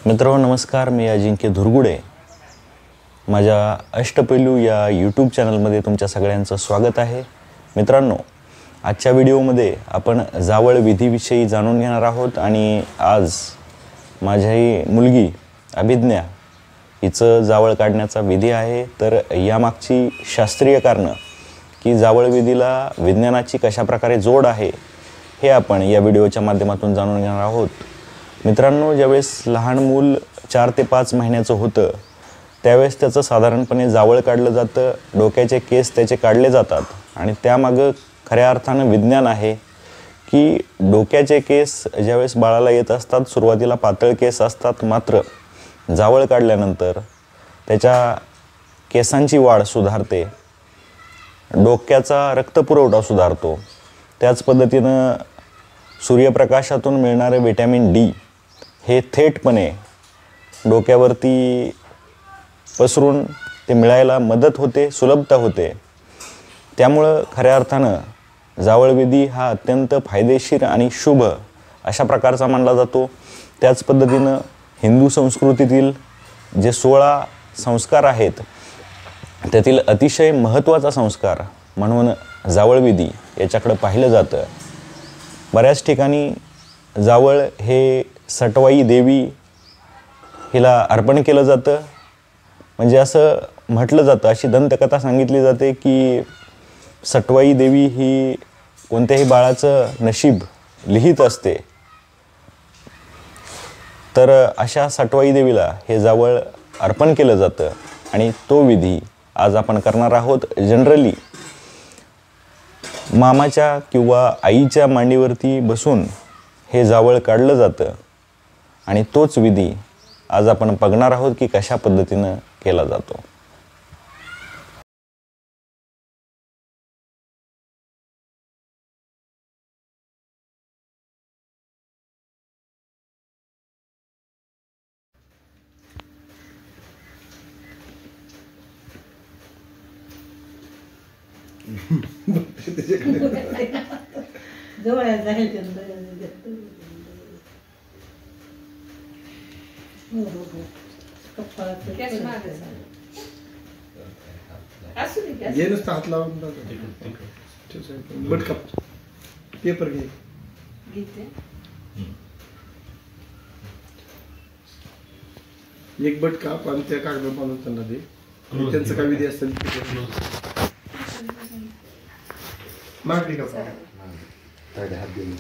मित्रांनो नमस्कार, मी अजिंक्य धुरगुडे. माझ्या अष्टपैलू या यूट्यूब चॅनलमध्ये तुमच्या सगळ्यांचं स्वागत आहे. मित्रांनो, आजच्या व्हिडिओमध्ये आपण जावळ विधीविषयी जाणून घेणार आहोत आणि आज माझी मुलगी अभिज्ञा हिचं जावळ काढण्याचा विधी आहे. तर यामागची शास्त्रीय कारणं की जावळ विधीला विज्ञानाची कशाप्रकारे जोड आहे हे आपण या व्हिडिओच्या माध्यमातून जाणून घेणार आहोत. मित्रांनो, ज्यावेळेस लहान मूल 4 ते 5 महिन्याचं होतं त्यावेळेस त्याचं साधारणपणे जावळ काढलं जातं, डोक्याचे केस त्याचे काढले जातात आणि त्यामागं खऱ्या अर्थानं विज्ञान आहे की डोक्याचे केस ज्यावेळेस बाळाला येत असतात सुरुवातीला पातळ केस असतात, मात्र जावळ काढल्यानंतर त्याच्या केसांची वाढ सुधारते, डोक्याचा रक्तपुरवठा सुधारतो. त्याच पद्धतीनं सूर्यप्रकाशातून मिळणारे व्हिटॅमिन डी हे थेटपणे डोक्यावरती पसरून ते मिळायला मदत होते, सुलभता होते. त्यामुळं खऱ्या अर्थानं जावळविधी हा अत्यंत फायदेशीर आणि शुभ अशा प्रकारचा मानला जातो. त्याच पद्धतीनं हिंदू संस्कृतीतील जे 16 संस्कार आहेत त्यातील अतिशय महत्त्वाचा संस्कार म्हणून जावळविधी याच्याकडं पाहिलं जातं. बऱ्याच ठिकाणी जावळ हे सटवाई देवी हिला अर्पण केलं जातं. म्हणजे असं म्हटलं जातं, अशी दंतकथा सांगितली जाते की सटवाई देवी ही कोणत्याही बाळाचं नशीब लिहित असते. तर अशा सटवाई देवीला हे जावळ अर्पण केलं जातं आणि तो विधी आज आपण करणार आहोत. जनरली मामाच्या किंवा आईच्या मांडीवरती बसून हे जावळ काढलं जातं आणि तोच विधी आज आपण बघणार आहोत की कशा पद्धतीनं केला जातो. ये नुसतं हात लावून बटका पेपर घे. एक बट काप आणि त्या कागद बांधून त्यांना दे. त्यांचं काय विधी असेल मागणी का हात देऊन